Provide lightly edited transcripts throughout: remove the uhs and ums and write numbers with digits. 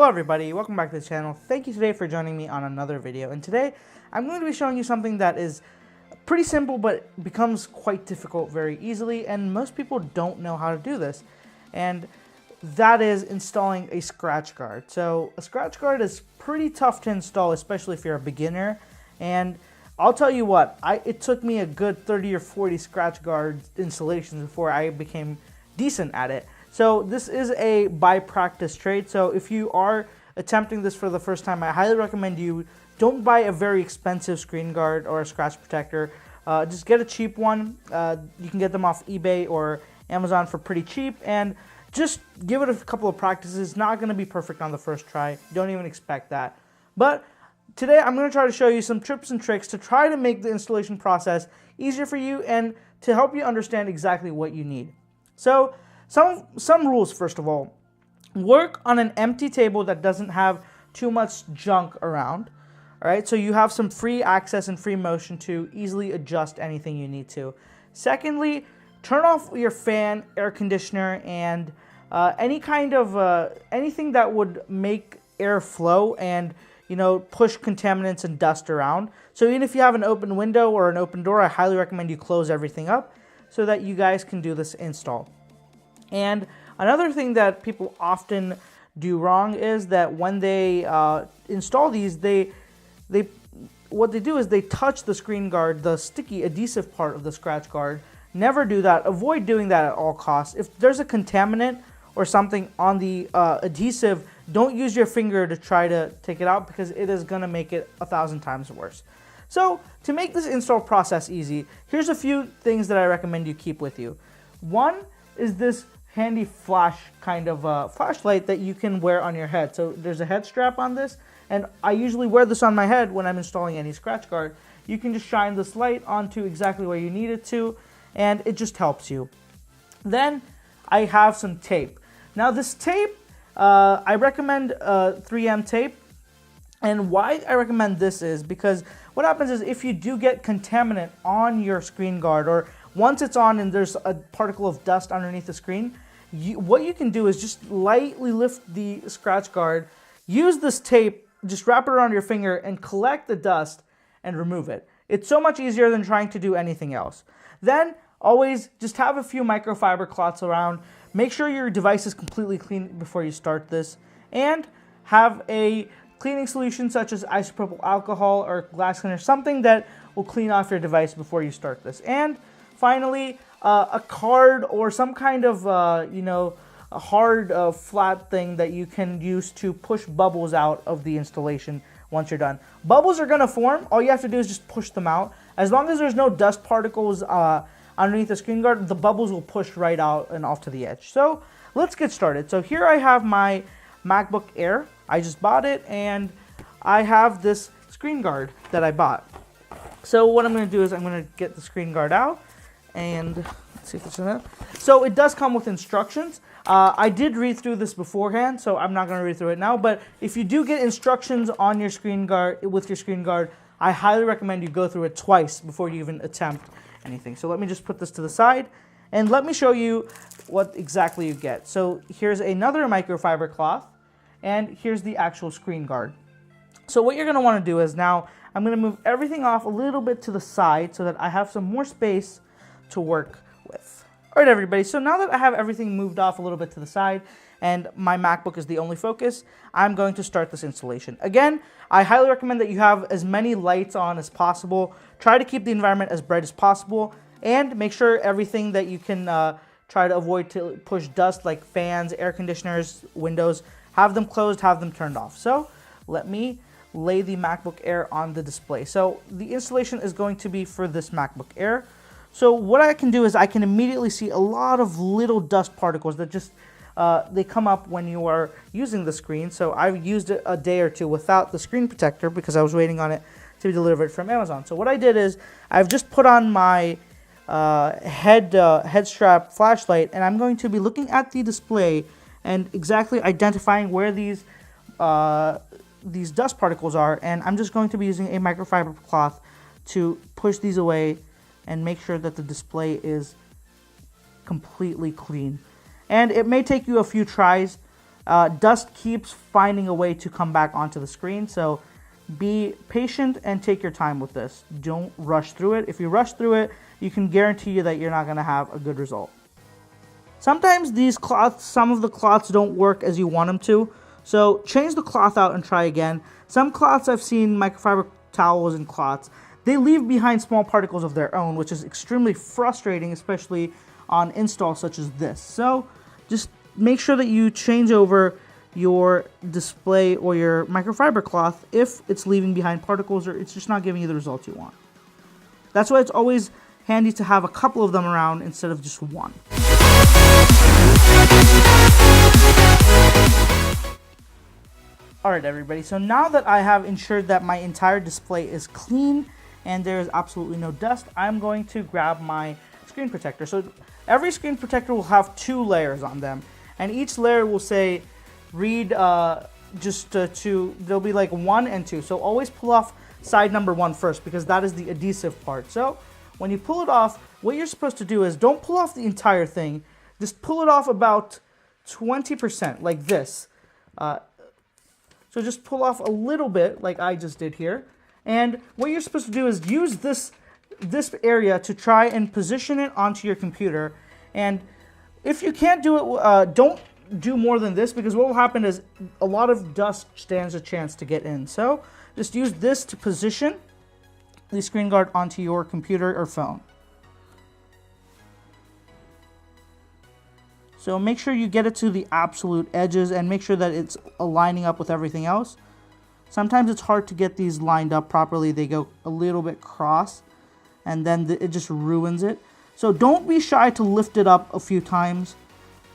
Hello everybody, welcome back to the channel. Thank you today for joining me on another video. And today I'm going to be showing you something that is pretty simple but becomes quite difficult very easily, and most people don't know how to do this. And that is installing a scratch guard. So a scratch guard is pretty tough to install, especially if you're a beginner. And I'll tell you what, it took me a good 30 or 40 scratch guard installations before I became decent at it. So this is a by practice trade. So if you are attempting this for the first time, I highly recommend you don't buy a very expensive screen guard or a scratch protector. Just get a cheap one. You can get them off eBay or Amazon for pretty cheap, and just give it a couple of practices. It's not going to be perfect on the first try. Don't even expect that. But today I'm going to try to show you some tips and tricks to try to make the installation process easier for you and to help you understand exactly what you need. So some rules. First of all, work on an empty table that doesn't have too much junk around. All right, so you have some free access and free motion to easily adjust anything you need to. Secondly, turn off your fan, air conditioner, and any kind of anything that would make air flow and push contaminants and dust around. So even if you have an open window or an open door, I highly recommend you close everything up so that you guys can do this install. And another thing that people often do wrong is that when they install these, what they do is they touch the screen guard, the sticky adhesive part of the scratch guard. Never do that. Avoid doing that at all costs. If there's a contaminant or something on the adhesive, don't use your finger to try to take it out, because it is going to make it 1,000 times worse. So to make this install process easy, here's a few things that I recommend you keep with you. One is this handy flash kind of flashlight that you can wear on your head. So there's a head strap on this, and I usually wear this on my head when I'm installing any scratch guard. You can just shine this light onto exactly where you need it to, and it just helps you. Then I have some tape. Now this tape, I recommend 3M tape. And why I recommend this is because what happens is if you do get contaminant on your screen guard, or once it's on and there's a particle of dust underneath the screen, what you can do is just lightly lift the scratch guard, use this tape, just wrap it around your finger and collect the dust and remove it. It's so much easier than trying to do anything else. Then always just have a few microfiber cloths around. Make sure your device is completely clean before you start this, and have a cleaning solution such as isopropyl alcohol or glass cleaner, something that will clean off your device before you start this. And finally, a card or some kind of a hard flat thing that you can use to push bubbles out of the installation once you're done. Bubbles are going to form. All you have to do is just push them out. As long as there's no dust particles underneath the screen guard, the bubbles will push right out and off to the edge. So let's get started. So here I have my MacBook Air. I just bought it, and I have this screen guard that I bought. So what I'm going to do is I'm going to get the screen guard out, and let's see if it's in that. So it does come with instructions. I did read through this beforehand, so I'm not going to read through it now. But if you do get instructions on your screen guard, with your screen guard, I highly recommend you go through it twice before you even attempt anything. So let me just put this to the side, and let me show you what exactly you get. So here's another microfiber cloth, and here's the actual screen guard. So what you're going to want to do is, now I'm going to move everything off a little bit to the side so that I have some more space to work with. All right, everybody, so now that I have everything moved off a little bit to the side and my MacBook is the only focus, I'm going to start this installation. Again, I highly recommend that you have as many lights on as possible. Try to keep the environment as bright as possible, and make sure everything that you can try to avoid to push dust, like fans, air conditioners, windows, have them closed, have them turned off. So let me lay the MacBook Air on the display. So the installation is going to be for this MacBook Air. So what I can do is I can immediately see a lot of little dust particles that just they come up when you are using the screen. So I've used it a day or two without the screen protector because I was waiting on it to be delivered from Amazon. So what I did is I've just put on my Headstrap Flashlight, and I'm going to be looking at the display and exactly identifying where these dust particles are, and I'm just going to be using a microfiber cloth to push these away and make sure that the display is completely clean. And it may take you a few tries dust keeps finding a way to come back onto the screen. So be patient and take your time with this. Don't rush through it. If you rush through it, you can guarantee you that you're not going to have a good result. Sometimes these cloths, some of the cloths don't work as you want them to. So change the cloth out and try again. Some cloths I've seen, microfiber towels and cloths, they leave behind small particles of their own, which is extremely frustrating, especially on installs such as this. So just make sure that you change over your display or your microfiber cloth if it's leaving behind particles or it's just not giving you the results you want. That's why it's always handy to have a couple of them around instead of just one. Alright everybody, so now that I have ensured that my entire display is clean and there is absolutely no dust, I'm going to grab my screen protector. So every screen protector will have 2 layers on them, and each layer will say read there'll be like 1 and 2. So always pull off side number 1 first, because that is the adhesive part. So when you pull it off, what you're supposed to do is don't pull off the entire thing, just pull it off about 20%, like this. So just pull off a little bit, like I just did here. And what you're supposed to do is use this area to try and position it onto your computer. And if you can't do it, don't do more than this, because what will happen is a lot of dust stands a chance to get in. So just use this to position the screen guard onto your computer or phone. So make sure you get it to the absolute edges and make sure that it's aligning up with everything else. Sometimes it's hard to get these lined up properly. They go a little bit cross and then it just ruins it. So don't be shy to lift it up a few times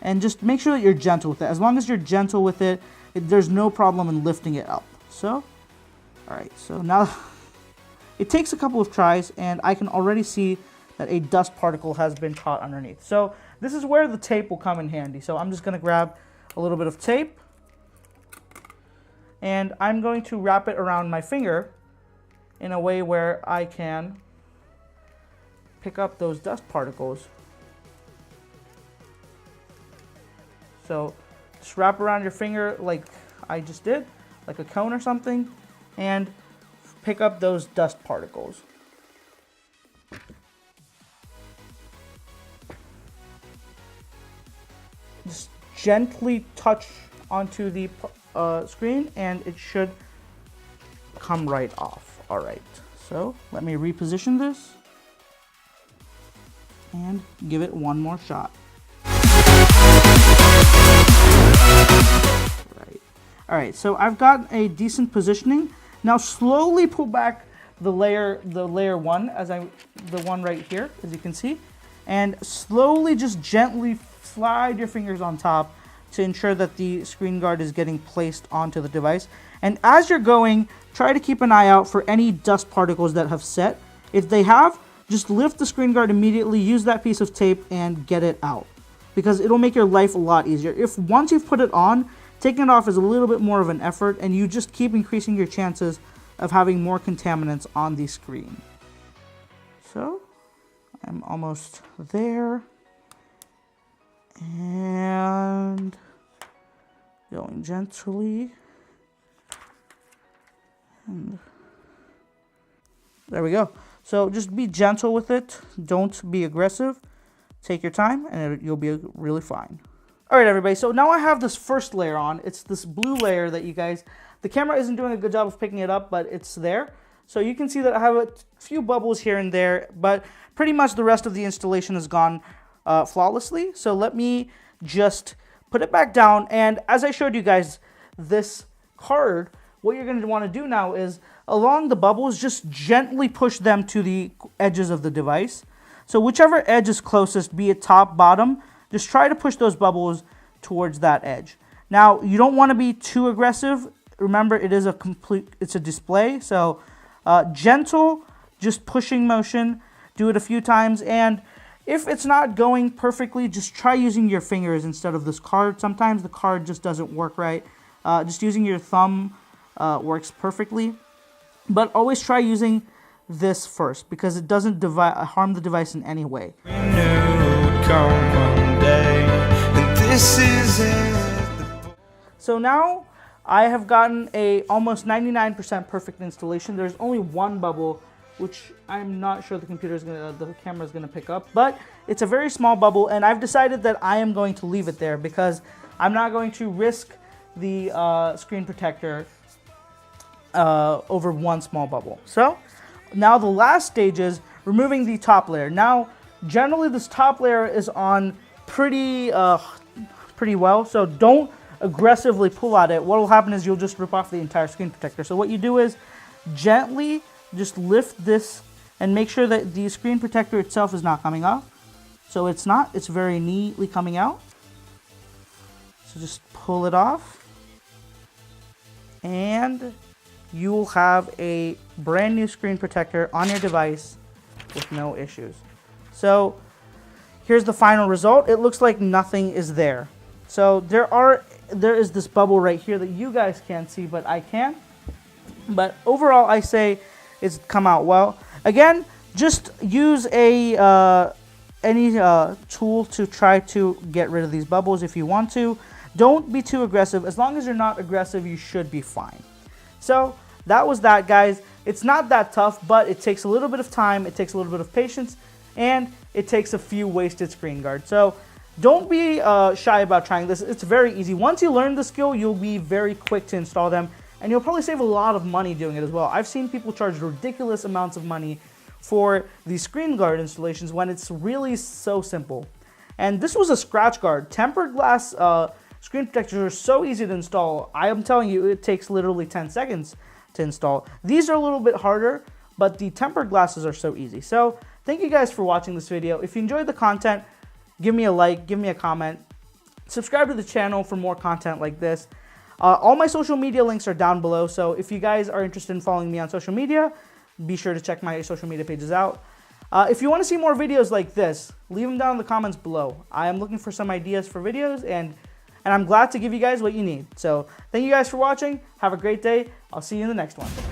and just make sure that you're gentle with it. As long as you're gentle with it, there's no problem in lifting it up. So, alright, so now it takes a couple of tries and I can already see that a dust particle has been caught underneath. So this is where the tape will come in handy. So I'm just going to grab a little bit of tape and I'm going to wrap it around my finger in a way where I can pick up those dust particles. So just wrap around your finger like I just did, like a cone or something, and pick up those dust particles. Just gently touch onto the screen and it should come right off. Alright, so let me reposition this and give it one more shot. Alright, so I've got a decent positioning. Now slowly pull back the layer 1, the one right here, as you can see, and slowly just gently slide your fingers on top to ensure that the screen guard is getting placed onto the device. And as you're going, try to keep an eye out for any dust particles that have set. If they have, just lift the screen guard immediately, use that piece of tape and get it out, because it'll make your life a lot easier. If once you've put it on, taking it off is a little bit more of an effort, and you just keep increasing your chances of having more contaminants on the screen. So I'm almost there. And going gently. And there we go. So just be gentle with it. Don't be aggressive. Take your time and you'll be really fine. Alright everybody, so now I have this first layer on. It's this blue layer that the camera isn't doing a good job of picking it up, but it's there. So you can see that I have a few bubbles here and there, but pretty much the rest of the installation has gone flawlessly. So let me just put it back down, and as I showed you guys this card, what you're going to want to do now is along the bubbles, just gently push them to the edges of the device. So whichever edge is closest, be it top, bottom, just try to push those bubbles towards that edge. Now you don't want to be too aggressive. Remember, it's a display, so gentle, just pushing motion. Do it a few times, and if it's not going perfectly, just try using your fingers instead of this card. Sometimes the card just doesn't work right. Just using your thumb works perfectly. But always try using this first, because it doesn't harm the device in any way. So now I have gotten a almost 99% perfect installation. There's only one bubble, which I'm not sure the camera is gonna pick up, but it's a very small bubble, and I've decided that I am going to leave it there because I'm not going to risk the screen protector over one small bubble. So now the last stage is removing the top layer. Now, generally this top layer is on pretty well, so don't aggressively pull at it. What will happen is you'll just rip off the entire screen protector. So what you do is gently just lift this and make sure that the screen protector itself is not coming off. So it's not, it's very neatly coming out. So just pull it off and you will have a brand new screen protector on your device with no issues. So here's the final result. It looks like nothing is there. So there is this bubble right here that you guys can't see, but I can. But overall, I say it's come out well. Again, just use any tool to try to get rid of these bubbles if you want to. Don't be too aggressive. As long as you're not aggressive, you should be fine. So that was that, guys. It's not that tough, but it takes a little bit of time. It takes a little bit of patience, and it takes a few wasted screen guards. So don't be shy about trying this. It's very easy. Once you learn the skill, you'll be very quick to install them, and you'll probably save a lot of money doing it as well. I've seen people charge ridiculous amounts of money for these screen guard installations when it's really so simple. And this was a scratch guard. Tempered glass screen protectors are so easy to install. I am telling you, it takes literally 10 seconds to install. These are a little bit harder, but the tempered glasses are so easy. So thank you guys for watching this video. If you enjoyed the content, give me a like, give me a comment, subscribe to the channel for more content like this. All my social media links are down below, so if you guys are interested in following me on social media, be sure to check my social media pages out. If you want to see more videos like this, leave them down in the comments below. I am looking for some ideas for videos, and I'm glad to give you guys what you need. So thank you guys for watching. Have a great day. I'll see you in the next one.